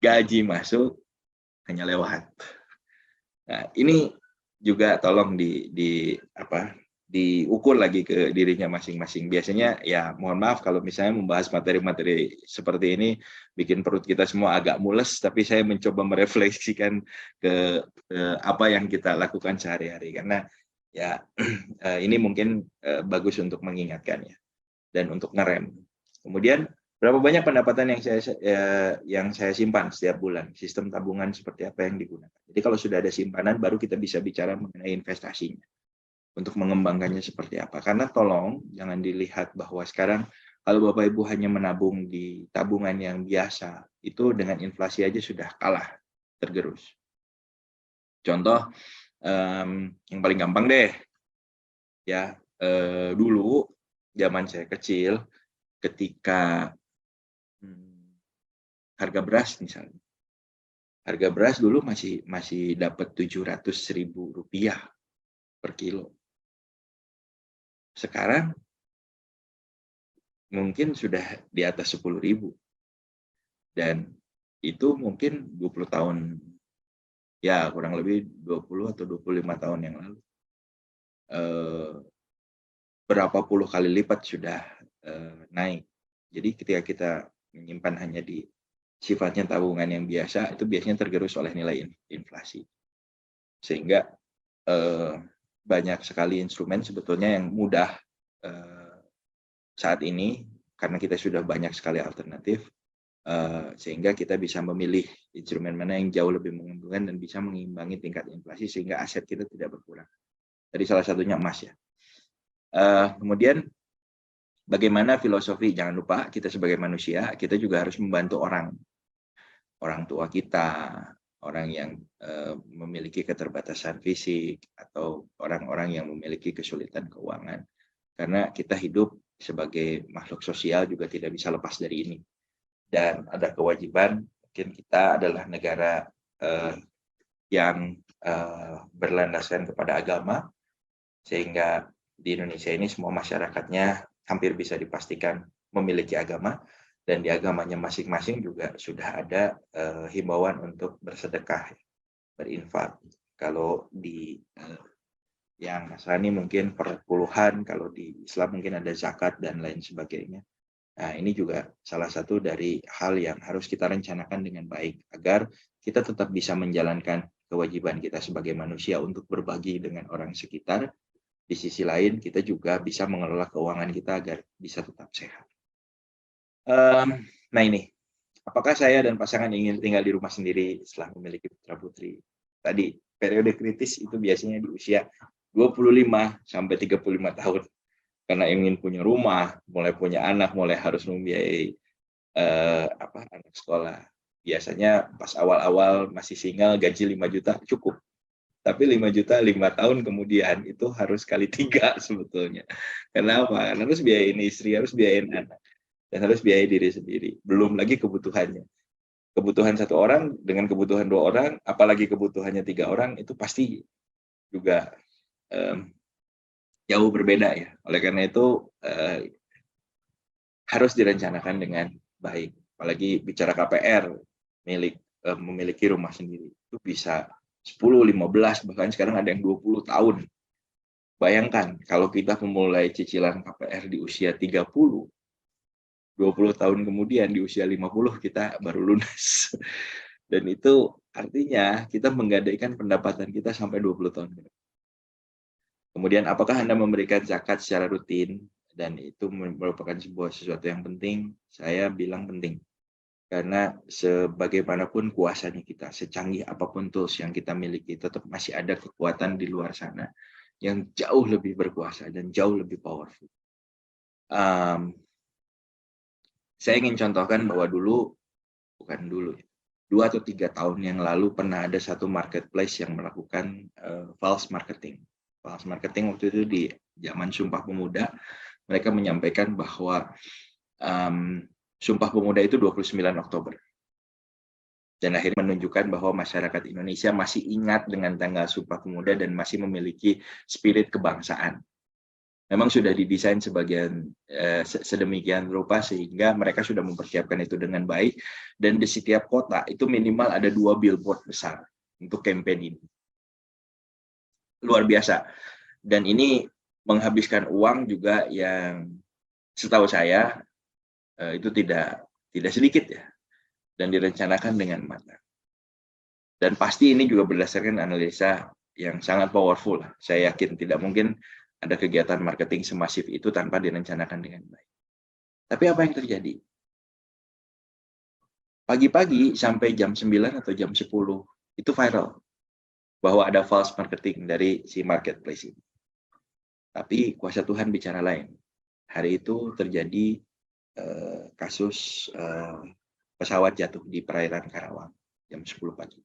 gaji masuk, hanya lewat. Nah, ini juga tolong diukur lagi ke dirinya masing-masing. Biasanya ya mohon maaf kalau misalnya membahas materi-materi seperti ini bikin perut kita semua agak mules, tapi saya mencoba merefleksikan ke apa yang kita lakukan sehari-hari karena ya ini mungkin bagus untuk mengingatkannya dan untuk ngerem. Kemudian berapa banyak pendapatan yang saya simpan setiap bulan? Sistem tabungan seperti apa yang digunakan? Jadi kalau sudah ada simpanan, baru kita bisa bicara mengenai investasinya. Untuk mengembangkannya seperti apa. Karena tolong jangan dilihat bahwa sekarang kalau Bapak Ibu hanya menabung di tabungan yang biasa, itu dengan inflasi aja sudah kalah, tergerus. Contoh, yang paling gampang deh, ya dulu zaman saya kecil, ketika harga beras misalnya, harga beras dulu masih dapat Rp700.000 per kilo. Sekarang mungkin sudah di atas 10.000. Dan itu mungkin 20 tahun, ya kurang lebih 20 atau 25 tahun yang lalu. Berapa puluh kali lipat sudah naik. Jadi ketika kita menyimpan hanya di sifatnya tabungan yang biasa, itu biasanya tergerus oleh nilai inflasi. Sehingga banyak sekali instrumen sebetulnya yang mudah saat ini, karena kita sudah banyak sekali alternatif, sehingga kita bisa memilih instrumen mana yang jauh lebih menguntungkan dan bisa mengimbangi tingkat inflasi sehingga aset kita tidak berkurang. Tadi salah satunya emas ya. Kemudian bagaimana filosofi, jangan lupa kita sebagai manusia, kita juga harus membantu orang tua kita, orang yang memiliki keterbatasan fisik, atau orang-orang yang memiliki kesulitan keuangan. Karena kita hidup sebagai makhluk sosial juga tidak bisa lepas dari ini. Dan ada kewajiban, mungkin kita adalah negara yang berlandaskan kepada agama, sehingga di Indonesia ini semua masyarakatnya hampir bisa dipastikan memiliki agama, dan di agamanya masing-masing juga sudah ada himbauan untuk bersedekah, berinfak. Kalau di yang Nasrani mungkin perpuluhan, kalau di Islam mungkin ada zakat dan lain sebagainya. Nah, ini juga salah satu dari hal yang harus kita rencanakan dengan baik, agar kita tetap bisa menjalankan kewajiban kita sebagai manusia untuk berbagi dengan orang sekitar, di sisi lain kita juga bisa mengelola keuangan kita agar bisa tetap sehat. Nah ini, apakah saya dan pasangan ingin tinggal di rumah sendiri setelah memiliki putra-putri? Tadi, periode kritis itu biasanya di usia 25 sampai 35 tahun. Karena ingin punya rumah, mulai punya anak, mulai harus membiayai anak sekolah. Biasanya pas awal-awal masih single gaji 5 juta cukup. Tapi 5 juta 5 tahun kemudian itu harus kali 3 sebetulnya. Kenapa? Karena harus biayain istri, harus biayain anak, dan harus biayai diri sendiri. Belum lagi kebutuhannya. Kebutuhan satu orang dengan kebutuhan 2 orang, apalagi kebutuhannya 3 orang, itu pasti juga jauh berbeda ya. Oleh karena itu harus direncanakan dengan baik. Apalagi bicara KPR, memiliki rumah sendiri itu bisa 10, 15, bahkan sekarang ada yang 20 tahun. Bayangkan kalau kita memulai cicilan KPR di usia 30, 20 tahun kemudian di usia 50 kita baru lunas. Dan itu artinya kita menggadaikan pendapatan kita sampai 20 tahun. Kemudian apakah Anda memberikan zakat secara rutin? Dan itu merupakan sesuatu yang penting. Saya bilang penting. Karena sebagaimanapun kuasanya kita, secanggih apapun tools yang kita miliki, tetap masih ada kekuatan di luar sana yang jauh lebih berkuasa dan jauh lebih powerful. Saya ingin contohkan bahwa bukan dulu, 2 atau 3 tahun yang lalu pernah ada satu marketplace yang melakukan false marketing. False marketing waktu itu di zaman Sumpah Pemuda, mereka menyampaikan bahwa Sumpah Pemuda itu 29 Oktober. Dan akhirnya menunjukkan bahwa masyarakat Indonesia masih ingat dengan tanggal Sumpah Pemuda dan masih memiliki spirit kebangsaan. Memang sudah didesain sedemikian rupa sehingga mereka sudah mempersiapkan itu dengan baik, dan di setiap kota itu minimal ada 2 billboard besar untuk campaign ini. Luar biasa. Dan ini menghabiskan uang juga yang setahu saya itu tidak sedikit ya, dan direncanakan dengan matang. Dan pasti ini juga berdasarkan analisa yang sangat powerful. Saya yakin tidak mungkin ada kegiatan marketing semasif itu tanpa direncanakan dengan baik. Tapi apa yang terjadi? Pagi-pagi sampai jam 9 atau jam 10 itu viral bahwa ada false marketing dari si marketplace ini. Tapi kuasa Tuhan bicara lain. Hari itu terjadi kasus pesawat jatuh di perairan Karawang jam 10 pagi.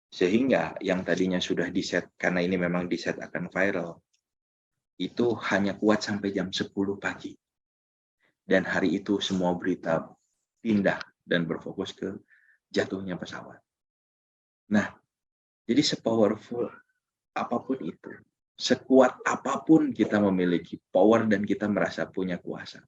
Sehingga yang tadinya sudah di-set, karena ini memang di-set akan viral, itu hanya kuat sampai jam 10 pagi. Dan hari itu semua berita pindah dan berfokus ke jatuhnya pesawat. Nah, jadi sepowerful apapun itu, sekuat apapun kita memiliki power dan kita merasa punya kuasa,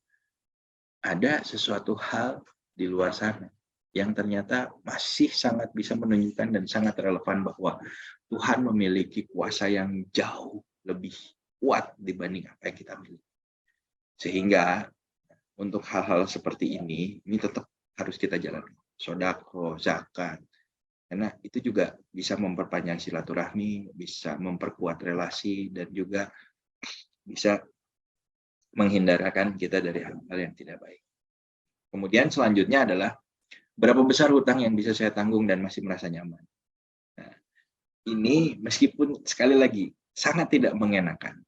ada sesuatu hal di luar sana yang ternyata masih sangat bisa menunjukkan dan sangat relevan bahwa Tuhan memiliki kuasa yang jauh lebih kuat dibanding apa yang kita miliki. Sehingga untuk hal-hal seperti ini tetap harus kita jalani. Sodako, zakat. Karena itu juga bisa memperpanjang silaturahmi, bisa memperkuat relasi, dan juga bisa menghindarkan kita dari hal-hal yang tidak baik. Kemudian selanjutnya adalah berapa besar hutang yang bisa saya tanggung dan masih merasa nyaman. Nah, ini meskipun sekali lagi sangat tidak mengenakan,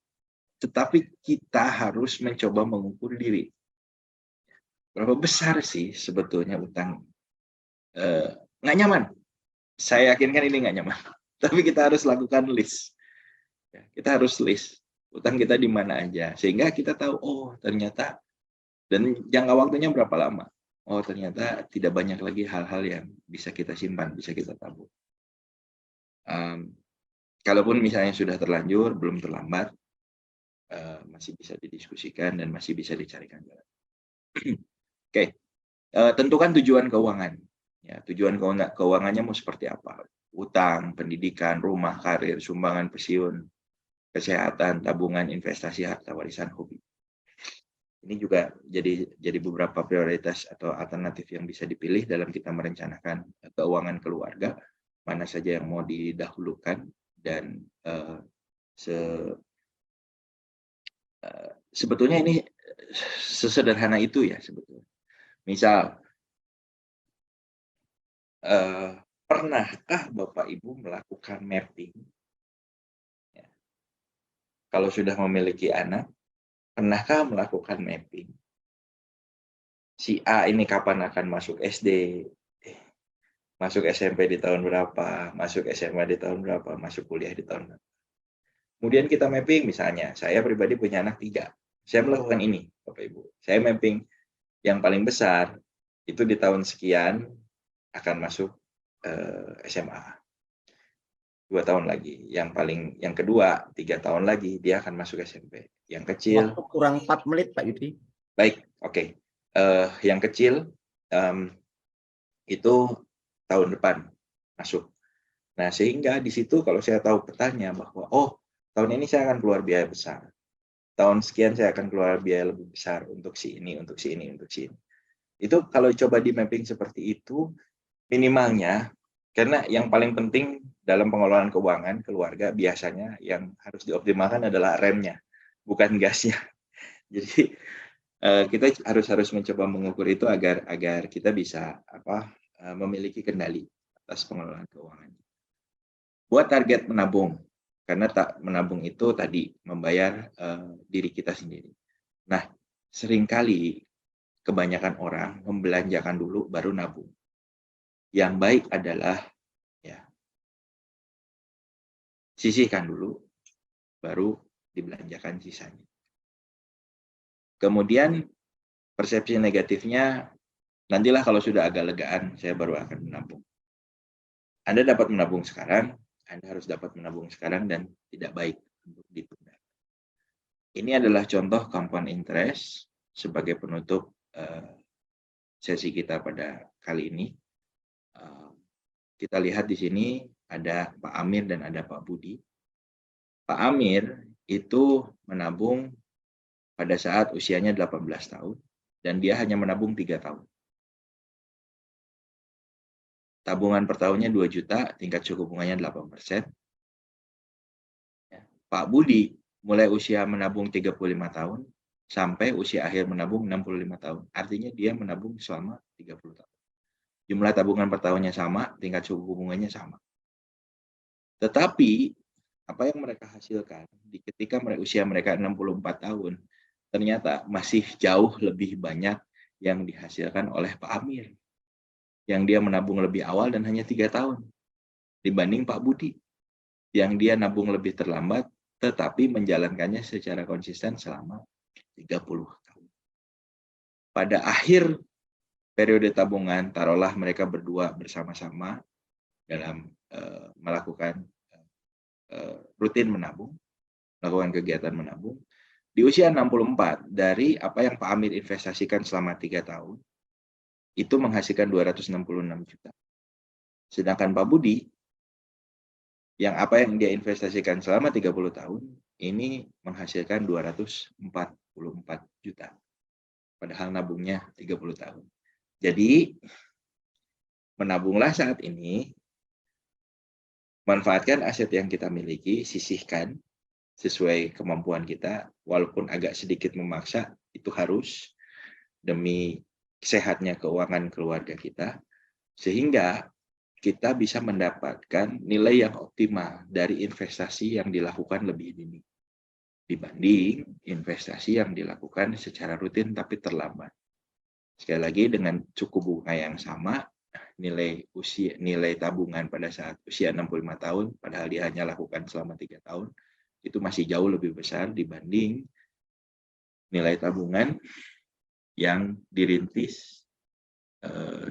tetapi kita harus mencoba mengukur diri. Berapa besar sih sebetulnya utang? Nggak nyaman. Saya yakinkan ini nggak nyaman. Tapi kita harus lakukan list. Kita harus list utang kita di mana aja. Sehingga kita tahu, oh ternyata, dan jangka waktunya berapa lama. Oh ternyata tidak banyak lagi hal-hal yang bisa kita simpan, bisa kita tabung. Kalaupun misalnya sudah terlanjur, belum terlambat, masih bisa didiskusikan dan masih bisa dicarikan jalan. Oke. Tentukan tujuan keuangan. Ya, tujuan keuangannya mau seperti apa? Utang, pendidikan, rumah, karir, sumbangan pensiun, kesehatan, tabungan, investasi, harta warisan, hobi. Ini juga jadi beberapa prioritas atau alternatif yang bisa dipilih dalam kita merencanakan keuangan keluarga, mana saja yang mau didahulukan, dan sebetulnya ini sesederhana itu ya sebetulnya. Misal, pernahkah Bapak Ibu melakukan mapping? Ya, kalau sudah memiliki anak, pernahkah melakukan mapping? Si A ini kapan akan masuk SD, masuk SMP di tahun berapa, masuk SMA di tahun berapa, masuk kuliah di tahun berapa. Kemudian kita mapping misalnya, saya pribadi punya anak 3. Saya melakukan ini, Bapak Ibu. Saya mapping yang paling besar itu di tahun sekian akan masuk SMA. 2 tahun lagi. Yang kedua, 3 tahun lagi dia akan masuk SMP. Yang kecil. Waktu kurang 4 menit Pak Yudi. Baik, oke. Yang kecil itu tahun depan masuk. Nah, sehingga di situ kalau saya tahu petanya bahwa, oh, tahun ini saya akan keluar biaya besar. Tahun sekian saya akan keluar biaya lebih besar untuk si ini, untuk si ini, untuk si ini. Itu kalau coba di mapping seperti itu, minimalnya, karena yang paling penting dalam pengelolaan keuangan keluarga biasanya yang harus dioptimalkan adalah remnya, bukan gasnya. Jadi kita harus mencoba mengukur itu agar kita bisa memiliki kendali atas pengelolaan keuangan. Buat target menabung, karena menabung itu tadi membayar diri kita sendiri. Nah, seringkali kebanyakan orang membelanjakan dulu baru nabung. Yang baik adalah ya sisihkan dulu, baru dibelanjakan sisanya. Kemudian persepsi negatifnya, nantilah kalau sudah agak legaan, saya baru akan menabung. Anda dapat menabung sekarang, Anda harus dapat menabung sekarang dan tidak baik untuk ditunda. Ini adalah contoh compound interest sebagai penutup sesi kita pada kali ini. Kita lihat di sini ada Pak Amir dan ada Pak Budi. Pak Amir itu menabung pada saat usianya 18 tahun dan dia hanya menabung 3 tahun. Tabungan per tahunnya 2 juta, tingkat suku bunganya 8%. Pak Budi mulai usia menabung 35 tahun sampai usia akhir menabung 65 tahun. Artinya dia menabung selama 30 tahun. Jumlah tabungan per tahunnya sama, tingkat suku bunganya sama. Tetapi apa yang mereka hasilkan ketika usia mereka 64 tahun, ternyata masih jauh lebih banyak yang dihasilkan oleh Pak Amir. Yang dia menabung lebih awal dan hanya 3 tahun. Dibanding Pak Budi. Yang dia nabung lebih terlambat, tetapi menjalankannya secara konsisten selama 30 tahun. Pada akhir periode tabungan, taruhlah mereka berdua bersama-sama dalam melakukan rutin menabung, melakukan kegiatan menabung. Di usia 64, dari apa yang Pak Amir investasikan selama 3 tahun, itu menghasilkan 266 juta. Sedangkan Pak Budi, yang apa yang dia investasikan selama 30 tahun, ini menghasilkan 244 juta. Padahal nabungnya 30 tahun. Jadi, menabunglah saat ini, manfaatkan aset yang kita miliki, sisihkan sesuai kemampuan kita, walaupun agak sedikit memaksa, itu harus demi sehatnya keuangan keluarga kita, sehingga kita bisa mendapatkan nilai yang optimal dari investasi yang dilakukan lebih dini dibanding investasi yang dilakukan secara rutin tapi terlambat. Sekali lagi, dengan suku bunga yang sama, nilai tabungan pada saat usia 65 tahun, padahal dia hanya lakukan selama 3 tahun, itu masih jauh lebih besar dibanding nilai tabungan yang dirintis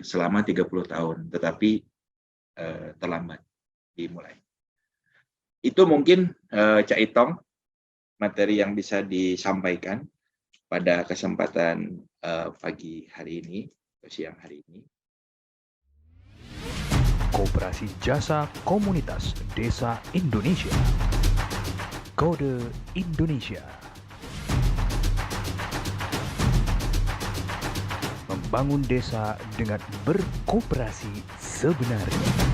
selama 30 tahun, tetapi terlambat dimulai. Itu mungkin Cak Itong, materi yang bisa disampaikan pada kesempatan pagi hari ini, atau siang hari ini. Koperasi Jasa Komunitas Desa Indonesia. Kode Indonesia. Membangun desa dengan berkoperasi sebenarnya.